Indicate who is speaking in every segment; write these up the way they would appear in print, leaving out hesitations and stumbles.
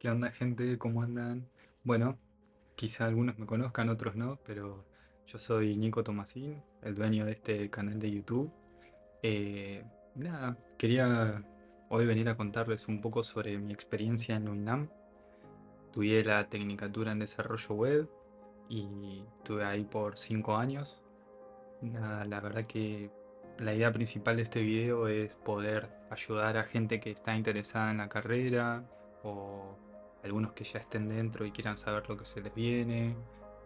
Speaker 1: ¿Qué onda, gente? ¿Cómo andan? Bueno, quizá algunos me conozcan, otros no, pero yo soy Nico Tomasín, el dueño de este canal de YouTube. Eh, Nada, quería hoy venir a contarles un poco sobre mi experiencia en la UNAM. Estudié la Tecnicatura en Desarrollo Web y estuve ahí por 5 años. Nada, la verdad que la idea principal de este video es poder ayudar a gente que está interesada en la carrera o algunos que ya estén dentro y quieran saber lo que se les viene.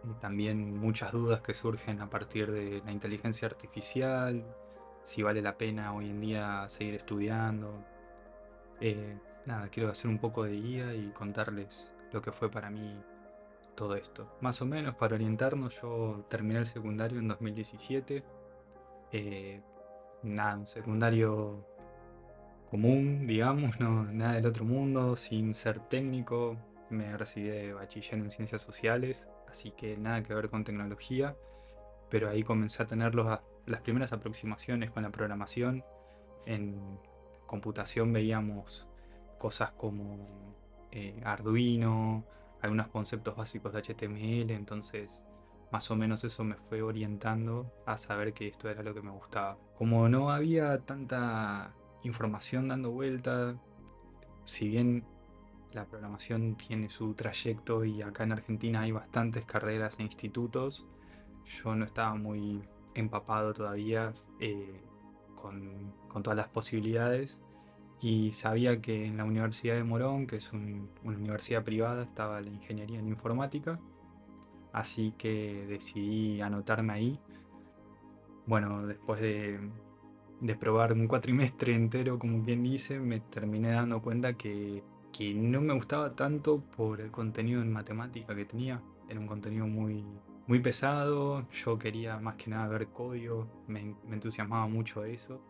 Speaker 1: Y también muchas dudas que surgen a partir de la inteligencia artificial, si vale la pena hoy en día seguir estudiando. Nada, quiero hacer un poco de guía y contarles lo que fue para mí todo esto. Más o menos para orientarnos, yo terminé el secundario en 2017. eh, Nada, un secundario común, digamos, no, nada del otro mundo, sin ser técnico. Me recibí de bachiller en ciencias sociales, así que nada que ver con tecnología, pero ahí comencé a tener las primeras aproximaciones con la programación. En computación veíamos cosas como Arduino, algunos conceptos básicos de HTML, entonces más o menos eso me fue orientando a saber que esto era lo que me gustaba. Como no había tanta información dando vuelta, si bien la programación tiene su trayecto y acá en Argentina hay bastantes carreras e institutos, yo no estaba muy empapado todavía con todas las posibilidades y sabía que en la Universidad de Morón, que es una universidad privada, estaba la ingeniería en informática, así que decidí anotarme ahí. Bueno, después de probar un cuatrimestre entero, como quien dice, me terminé dando cuenta que no me gustaba tanto por el contenido en matemática que tenía. Era un contenido muy pesado, yo quería más que nada ver código, me entusiasmaba mucho eso.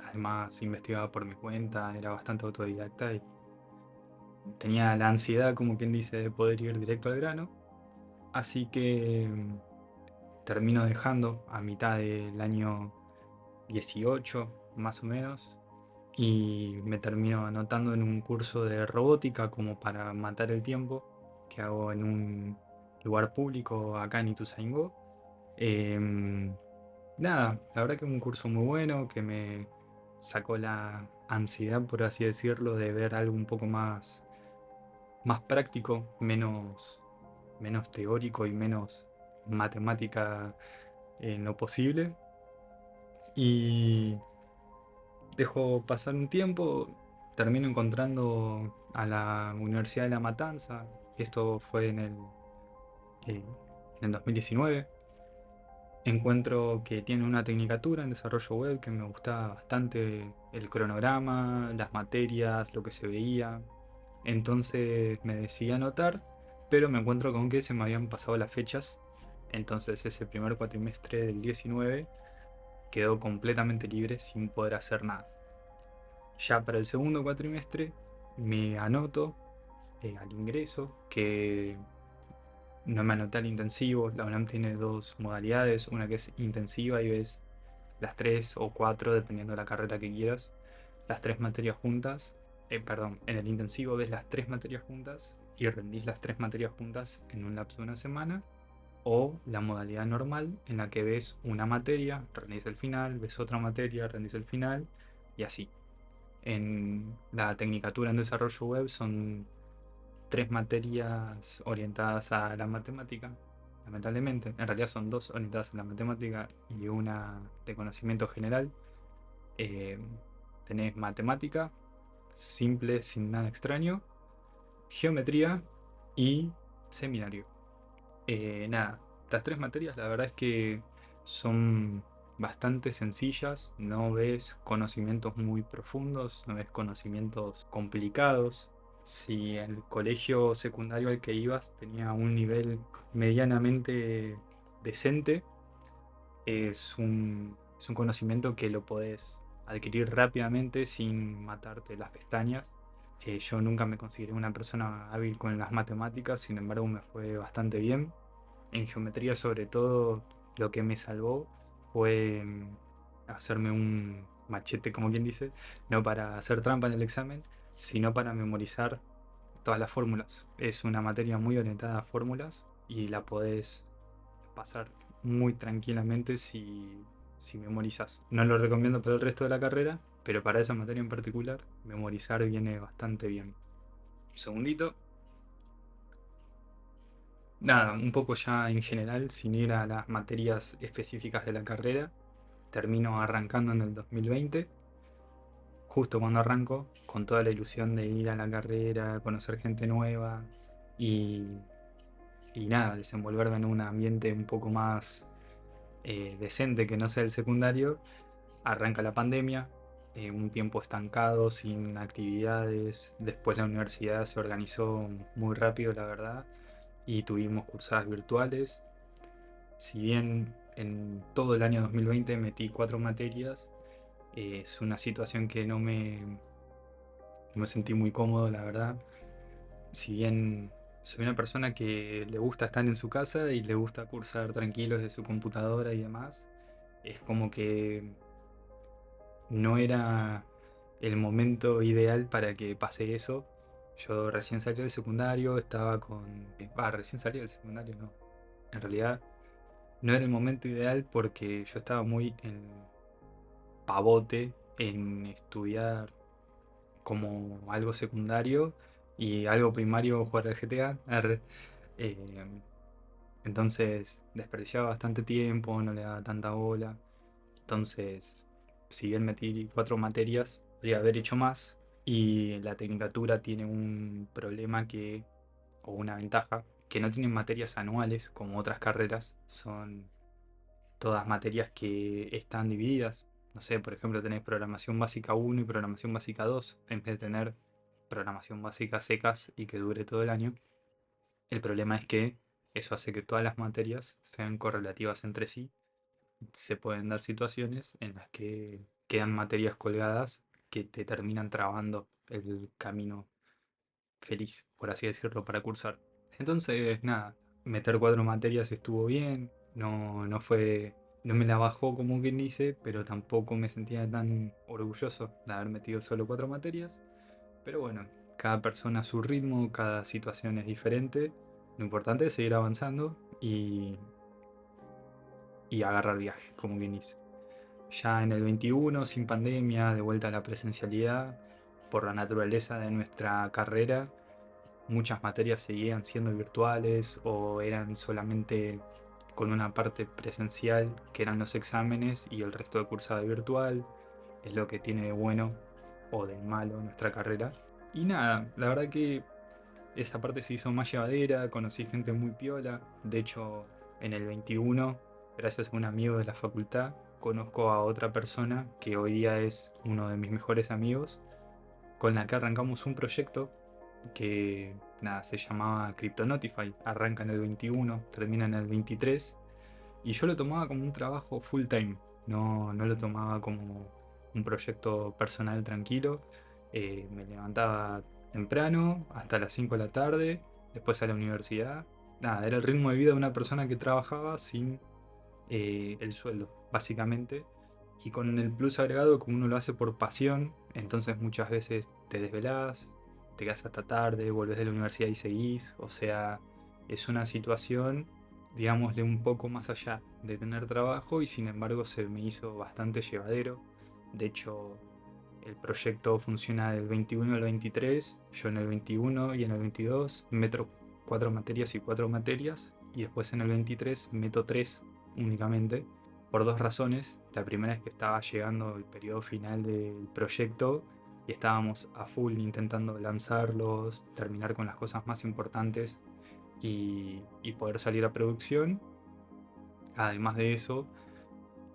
Speaker 1: Además, investigaba por mi cuenta, era bastante autodidacta y tenía la ansiedad, como quien dice, de poder ir directo al grano. Así que termino dejando a mitad del año 18, más o menos, y me termino anotando en un curso de robótica como para matar el tiempo que hago en un lugar público acá en Ituzaingó. Em, Nada, la verdad que es un curso muy bueno que me sacó la ansiedad, por así decirlo, de ver algo un poco más práctico, menos teórico y menos matemática en lo posible. Y dejo pasar un tiempo, termino encontrando a la Universidad de La Matanza. Esto fue eh, en el 2019. Encuentro que tiene una tecnicatura en desarrollo web que me gusta bastante, el cronograma, las materias, lo que se veía. Entonces me decidí a anotar, pero me encuentro con que se me habían pasado las fechas. Entonces ese primer cuatrimestre del 19 quedó completamente libre sin poder hacer nada. Ya para el segundo cuatrimestre me anoto al ingreso, que no me anoté al intensivo. La UNAM tiene dos modalidades, una que es intensiva y ves las tres o cuatro, dependiendo de la carrera que quieras, las tres materias juntas. Perdón, en el intensivo ves las tres materias juntas y rendís las tres materias juntas en un lapso de una semana. O la modalidad normal, en la que ves una materia, rendís el final, ves otra materia, rendís el final, y así. En la Tecnicatura en Desarrollo Web son tres materias orientadas a la matemática, lamentablemente. En realidad son dos orientadas a la matemática y una de conocimiento general. Eh, Tenés matemática, simple, sin nada extraño, geometría y seminario. Nada, estas tres materias la verdad es que son bastante sencillas, no ves conocimientos muy profundos, no ves conocimientos complicados. Si el colegio secundario al que ibas tenía un nivel medianamente decente, es un conocimiento que lo podés adquirir rápidamente sin matarte las pestañas. Yo nunca me consideré una persona hábil con las matemáticas, sin embargo me fue bastante bien. En geometría sobre todo lo que me salvó fue hacerme un machete, como quien dice, no para hacer trampa en el examen, sino para memorizar todas las fórmulas. Es una materia muy orientada a fórmulas y la podés pasar muy tranquilamente si memorizas. No lo recomiendo para el resto de la carrera, pero para esa materia en particular, memorizar viene bastante bien. Un segundito. Nada, un poco ya en general, sin ir a las materias específicas de la carrera, termino arrancando en el 2020, justo cuando arranco, con toda la ilusión de ir a la carrera, conocer gente nueva y, y nada, desenvolverme en un ambiente un poco más decente que no sea el secundario. Arranca la pandemia, un tiempo estancado, sin actividades. Después la universidad se organizó muy rápido, la verdad, y tuvimos cursadas virtuales. Si bien en todo el año 2020 metí 4 materias, es una situación que no me sentí muy cómodo, la verdad. Si bien soy una persona que le gusta estar en su casa y le gusta cursar tranquilo desde su computadora y demás, es como que no era el momento ideal para que pase eso. Yo recién salí del secundario, estaba con... recién salí del secundario, no. En realidad no era el momento ideal porque yo estaba muy en pavote en estudiar como algo secundario y algo primario jugar al GTA. Arre. Eh, entonces desperdiciaba bastante tiempo, no le daba tanta bola. Entonces, si bien metí 4 materias, podría haber hecho más. Y la tecnicatura tiene un problema o una ventaja, que no tienen materias anuales como otras carreras. Son todas materias que están divididas. No sé, por ejemplo, tenés programación básica 1 y programación básica 2, en vez de tener programación básica secas y que dure todo el año. El problema es que eso hace que todas las materias sean correlativas entre sí. Se pueden dar situaciones en las que quedan materias colgadas que te terminan trabando el camino feliz, por así decirlo, para cursar. Entonces, nada, meter 4 materias estuvo bien, no me la bajó como quien dice, pero tampoco me sentía tan orgulloso de haber metido solo 4 materias. Pero bueno, cada persona a su ritmo, cada situación es diferente. Lo importante es seguir avanzando y agarrar viaje, como quien dice. Ya en el 21, sin pandemia, de vuelta a la presencialidad, por la naturaleza de nuestra carrera, muchas materias seguían siendo virtuales o eran solamente con una parte presencial, que eran los exámenes, y el resto de cursada virtual. Es lo que tiene de bueno o de malo nuestra carrera. Y nada, la verdad que esa parte se hizo más llevadera, conocí gente muy piola. De hecho, en el 21, gracias a un amigo de la facultad, conozco a otra persona que hoy día es uno de mis mejores amigos, con la que arrancamos un proyecto que nada, se llamaba Cryptonotify. Arranca en el 21, termina en el 23, y yo lo tomaba como un trabajo full time, no lo tomaba como un proyecto personal tranquilo. Me levantaba temprano, hasta las 5 de la tarde, después a la universidad. Nada, era el ritmo de vida de una persona que trabajaba sin el sueldo, básicamente. Y con el plus agregado, como uno lo hace por pasión, entonces muchas veces te desvelás, te quedas hasta tarde, volvés de la universidad y seguís. O sea, es una situación, digámosle, un poco más allá de tener trabajo, y sin embargo se me hizo bastante llevadero. De hecho, el proyecto funciona del 21 al 23, yo en el 21 y en el 22 meto 4 materias y 4 materias, y después en el 23 meto 3 únicamente, por 2 razones. La primera es que estaba llegando el periodo final del proyecto y estábamos a full intentando lanzarlos, terminar con las cosas más importantes y poder salir a producción. Además de eso,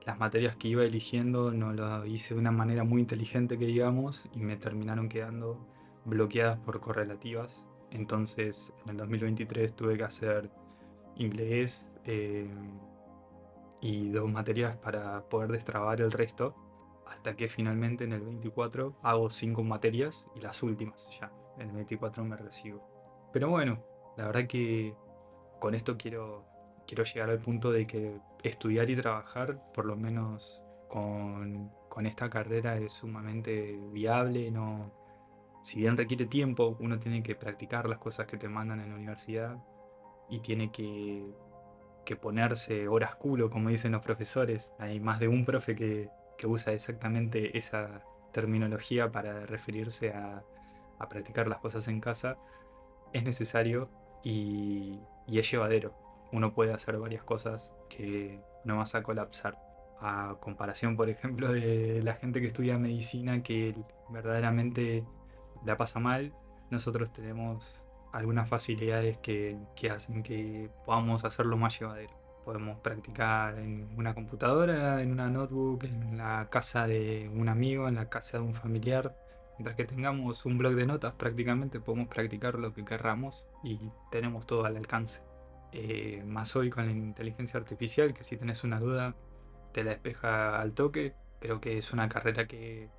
Speaker 1: las materias que iba eligiendo no lo hice de una manera muy inteligente, que digamos, y me terminaron quedando bloqueadas por correlativas. Entonces en el 2023 tuve que hacer inglés y 2 materias para poder destrabar el resto, hasta que finalmente en el 24 hago 5 materias y las últimas ya. En el 24 me recibo. Pero bueno, la verdad que con esto quiero llegar al punto de que estudiar y trabajar, por lo menos con esta carrera, es sumamente viable. No, si bien requiere tiempo, uno tiene que practicar las cosas que te mandan en la universidad y tiene que ponerse horas culo, como dicen los profesores. Hay más de un profe que usa exactamente esa terminología para referirse a practicar las cosas en casa. Es necesario y es llevadero. Uno puede hacer varias cosas que no vas a colapsar. A comparación, por ejemplo, de la gente que estudia medicina que verdaderamente la pasa mal, nosotros tenemos algunas facilidades que hacen que podamos hacerlo más llevadero. Podemos practicar en una computadora, en una notebook, en la casa de un amigo, en la casa de un familiar. Mientras que tengamos un blog de notas, prácticamente podemos practicar lo que querramos y tenemos todo al alcance. Más hoy con la inteligencia artificial, que si tenés una duda te la despeja al toque. Creo que es una carrera que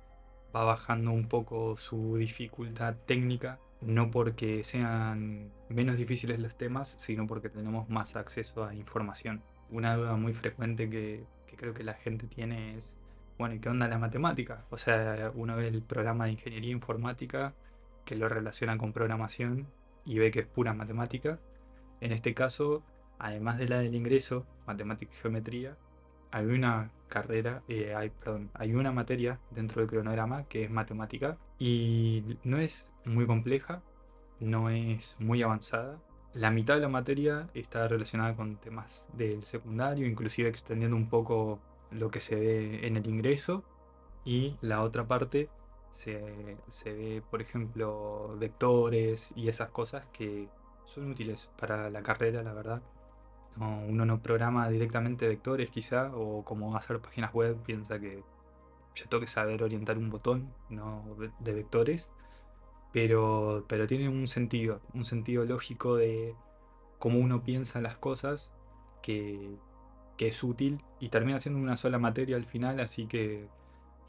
Speaker 1: va bajando un poco su dificultad técnica, no porque sean menos difíciles los temas, sino porque tenemos más acceso a información. Una duda muy frecuente que creo que la gente tiene es, bueno, ¿y qué onda la matemática? O sea, uno ve el programa de ingeniería informática que lo relaciona con programación y ve que es pura matemática. En este caso, además de la del ingreso, matemática y geometría, hay una carrera, perdón, hay una materia dentro del cronograma que es matemática y no es muy compleja, no es muy avanzada. La mitad de la materia está relacionada con temas del secundario, inclusive extendiendo un poco lo que se ve en el ingreso, y la otra parte se ve, por ejemplo, vectores y esas cosas que son útiles para la carrera, la verdad. Uno no programa directamente vectores quizá, o como hacer páginas web, piensa que yo tengo que saber orientar un botón, no de vectores, pero tiene un sentido lógico de cómo uno piensa las cosas que, que es útil y termina siendo una sola materia al final, así que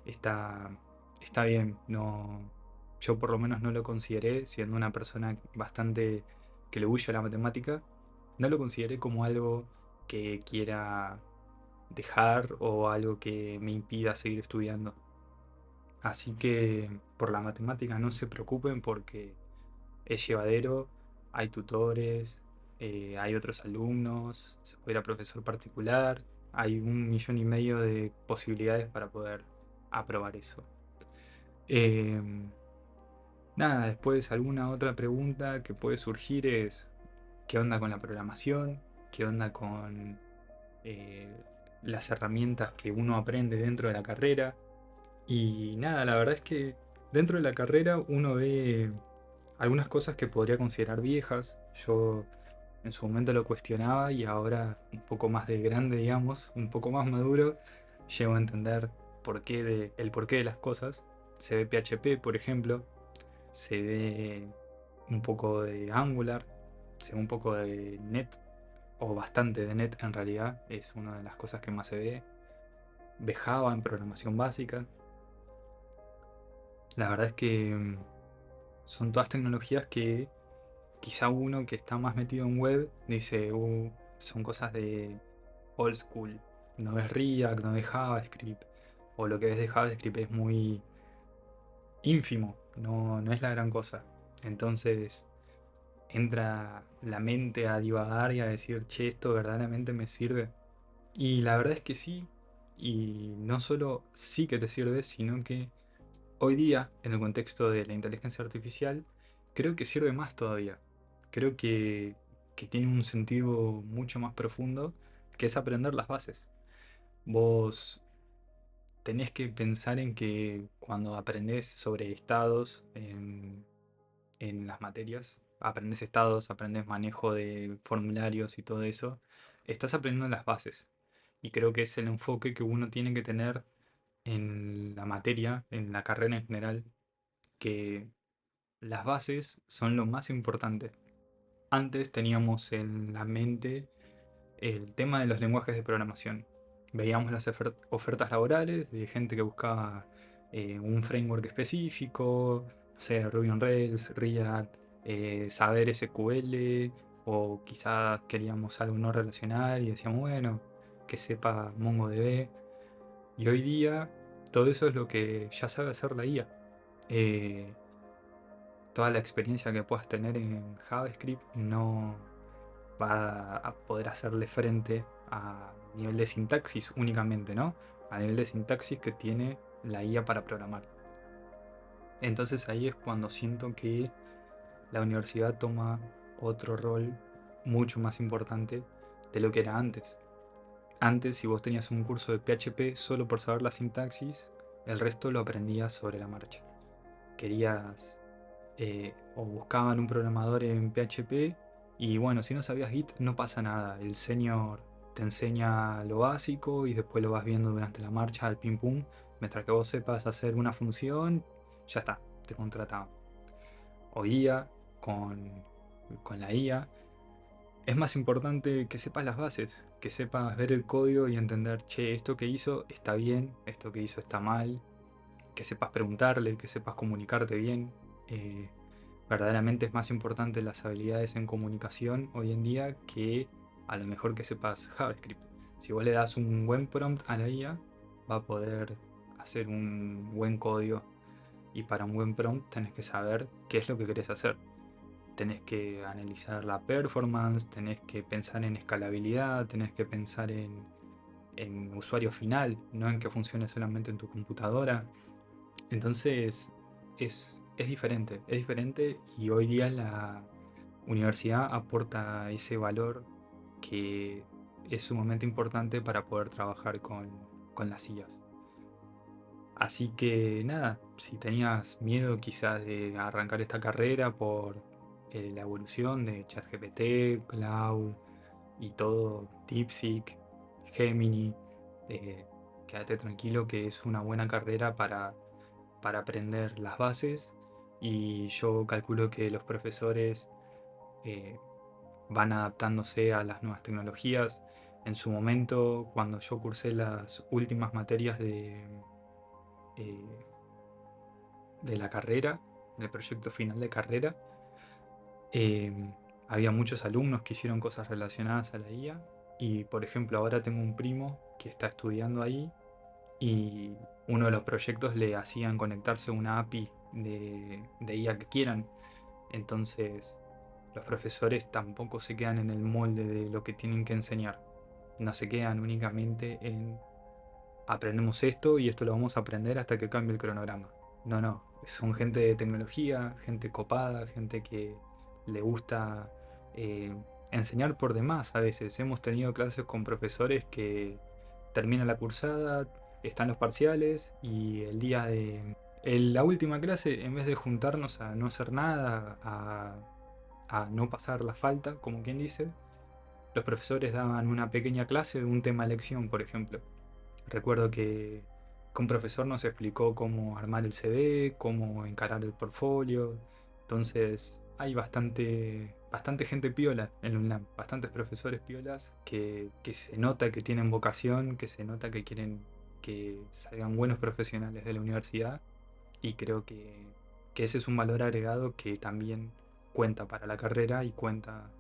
Speaker 1: está, está bien. No, yo por lo menos no lo consideré, siendo una persona bastante que le huye a la matemática, no lo consideré como algo que quiera dejar o algo que me impida seguir estudiando. Así que por la matemática no se preocupen porque es llevadero, hay tutores, hay otros alumnos, se puede ir a profesor particular, hay 1,5 millones de posibilidades para poder aprobar eso. Em, Nada, después alguna otra pregunta que puede surgir es, ¿qué onda con la programación? ¿Qué onda con eh, las herramientas que uno aprende dentro de la carrera? Y nada, la verdad es que dentro de la carrera uno ve algunas cosas que podría considerar viejas. Yo en su momento lo cuestionaba y ahora un poco más de grande, digamos, un poco más maduro, llego a entender el porqué de las cosas. Se ve PHP, por ejemplo, se ve un poco de Angular, se ve un poco de Net, o bastante de Net en realidad, es una de las cosas que más se ve. Ve Java en programación básica. La verdad es que son todas tecnologías que quizá uno que está más metido en web dice, son cosas de old school. No ves React, no ves JavaScript, o lo que ves de JavaScript es muy ínfimo, no es la gran cosa. Entonces entra la mente a divagar y a decir, che, esto verdaderamente me sirve. Y la verdad es que sí, y no solo sí que te sirve, sino que hoy día, en el contexto de la inteligencia artificial, creo que sirve más todavía. Creo que tiene un sentido mucho más profundo, que es aprender las bases. Vos tenés que pensar en que cuando aprendés sobre estados en las materias, aprendés estados, aprendés manejo de formularios y todo eso, estás aprendiendo las bases. Y creo que es el enfoque que uno tiene que tener en la materia, en la carrera en general, que las bases son lo más importante. Antes teníamos en la mente el tema de los lenguajes de programación. Veíamos las ofertas laborales de gente que buscaba un framework específico, no sé, Ruby on Rails, React, saber SQL, o quizás queríamos algo no relacional y decíamos, bueno, que sepa MongoDB. Y hoy día todo eso es lo que ya sabe hacer la IA. toda la experiencia que puedas tener en JavaScript no va a poder hacerle frente a nivel de sintaxis únicamente, ¿no? A nivel de sintaxis que tiene la IA para programar. Entonces ahí es cuando siento que la universidad toma otro rol mucho más importante de lo que era antes. Antes, si vos tenías un curso de PHP solo por saber la sintaxis, el resto lo aprendías sobre la marcha. Querías o buscaban un programador en PHP y bueno, si no sabías Git no pasa nada. El senior te enseña lo básico y después lo vas viendo durante la marcha al pim pum. Mientras que vos sepas hacer una función, ya está, te contrataban. Hoy día, con la IA, es más importante que sepas las bases, que sepas ver el código y entender, che, esto que hizo está bien, esto que hizo está mal, que sepas preguntarle, que sepas comunicarte bien. Eh, Verdaderamente es más importante las habilidades en comunicación hoy en día que a lo mejor que sepas JavaScript. Si vos le das un buen prompt a la IA, va a poder hacer un buen código. Y para un buen prompt tenés que saber qué es lo que querés hacer. Tenés que analizar la performance, tenés que pensar en escalabilidad, tenés que pensar en usuario final, no en que funcione solamente en tu computadora. Entonces es diferente y hoy día la universidad aporta ese valor que es sumamente importante para poder trabajar con las IAs. Así que nada, si tenías miedo quizás de arrancar esta carrera por la evolución de ChatGPT, Cloud y todo, DeepSeek, Gemini, eh, quédate tranquilo que es una buena carrera para aprender las bases y yo calculo que los profesores eh, van adaptándose a las nuevas tecnologías. En su momento, cuando yo cursé las últimas materias eh, de la carrera, en el proyecto final de carrera, eh, había muchos alumnos que hicieron cosas relacionadas a la IA y por ejemplo ahora tengo un primo que está estudiando ahí y uno de los proyectos le hacían conectarse a una API de IA que quieran. Entonces, los profesores tampoco se quedan en el molde de lo que tienen que enseñar. No se quedan únicamente en aprendemos esto y esto lo vamos a aprender hasta que cambie el cronograma. No, no. Son gente de tecnología, gente copada, gente que le gusta eh, enseñar por demás a veces. Hemos tenido clases con profesores que terminan la cursada, están los parciales y el día de la última clase, en vez de juntarnos a no hacer nada, a no pasar la falta, como quien dice, los profesores daban una pequeña clase de un tema de lección, por ejemplo. Recuerdo que un profesor nos explicó cómo armar el CV, cómo encarar el portfolio. Entonces hay bastante gente piola en la UNLAM, bastantes profesores piolas que se nota que tienen vocación, que se nota que quieren que salgan buenos profesionales de la universidad y creo que ese es un valor agregado que también cuenta para la carrera y cuenta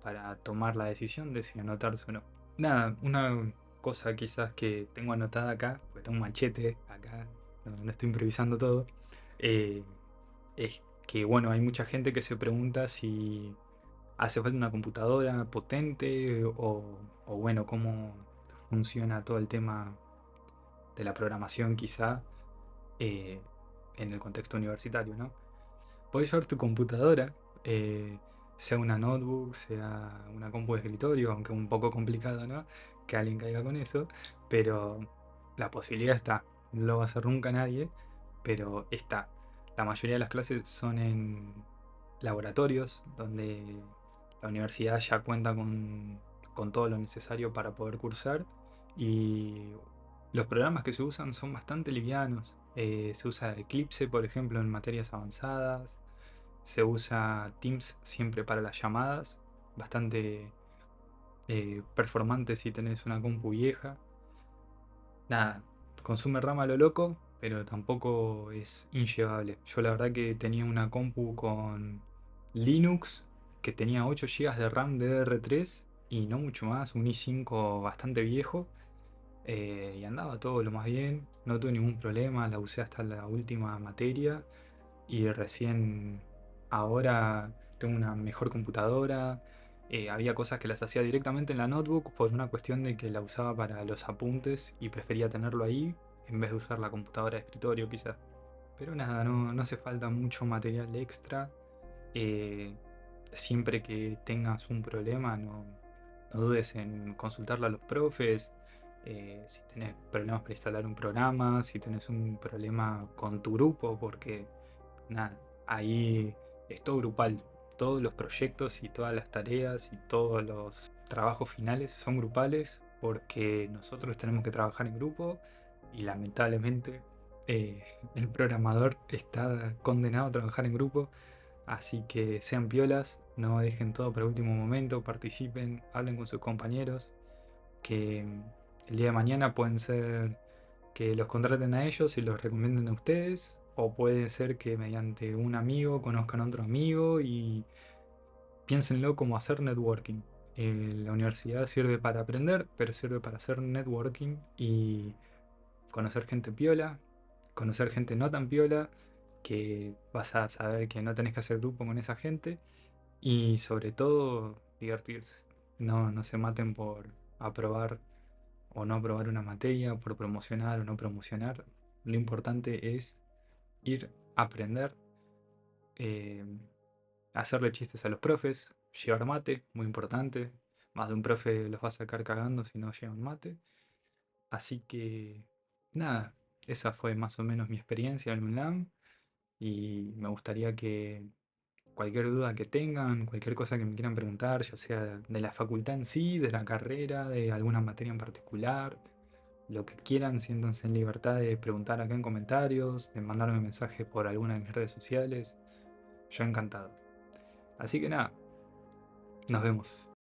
Speaker 1: para tomar la decisión de si anotarse o no. Nada, una cosa quizás que tengo anotada acá, porque tengo un machete acá, no estoy improvisando todo, eh, es que bueno, hay mucha gente que se pregunta si hace falta una computadora potente o bueno, cómo funciona todo el tema de la programación quizá eh, en el contexto universitario, ¿no? Podés llevar tu computadora, eh, sea una notebook, sea una compu de escritorio, aunque un poco complicado, ¿no? Que alguien caiga con eso, pero la posibilidad está. No lo va a hacer nunca nadie, pero está. La mayoría de las clases son en laboratorios, donde la universidad ya cuenta con todo lo necesario para poder cursar y los programas que se usan son bastante livianos. Se usa Eclipse, por ejemplo, en materias avanzadas. Se usa Teams siempre para las llamadas. Bastante performante si tenés una compu vieja. Nada, consume RAM a lo loco, pero tampoco es inllevable. Yo la verdad que tenía una compu con Linux que tenía 8 GB de RAM DDR3 y no mucho más, un i5 bastante viejo. Y andaba todo lo más bien, no tuve ningún problema, la usé hasta la última materia y recién Ahora tengo una mejor computadora. Había cosas que las hacía directamente en la notebook por una cuestión de que la usaba para los apuntes y prefería tenerlo ahí en vez de usar la computadora de escritorio quizás. Pero nada, no hace falta mucho material extra. Eh, Siempre que tengas un problema, no dudes en consultarle a los profes. Si tenés problemas para instalar un programa, si tenés un problema con tu grupo, porque nada, ahí es todo grupal. Todos los proyectos y todas las tareas y todos los trabajos finales son grupales porque nosotros tenemos que trabajar en grupo y lamentablemente eh, el programador está condenado a trabajar en grupo. Así que sean piolas, no dejen todo para el último momento, participen, hablen con sus compañeros, que el día de mañana pueden ser que los contraten a ellos y los recomienden a ustedes, o puede ser que mediante un amigo conozcan a otro amigo y piénsenlo como hacer networking. La universidad sirve para aprender, pero sirve para hacer networking y conocer gente piola, conocer gente no tan piola, que vas a saber que no tenés que hacer grupo con esa gente y sobre todo divertirse. No se maten por aprobar o no aprobar una materia, por promocionar o no promocionar. Lo importante es ir a aprender, eh, hacerle chistes a los profes, llevar mate, muy importante. Más de un profe los va a sacar cagando si no llevan mate. Así que nada, esa fue más o menos mi experiencia en UNLAM y me gustaría que cualquier duda que tengan, cualquier cosa que me quieran preguntar, ya sea de la facultad en sí, de la carrera, de alguna materia en particular, lo que quieran, siéntanse en libertad de preguntar acá en comentarios, de mandarme mensaje por alguna de mis redes sociales. Yo encantado. Así que nada, nos vemos.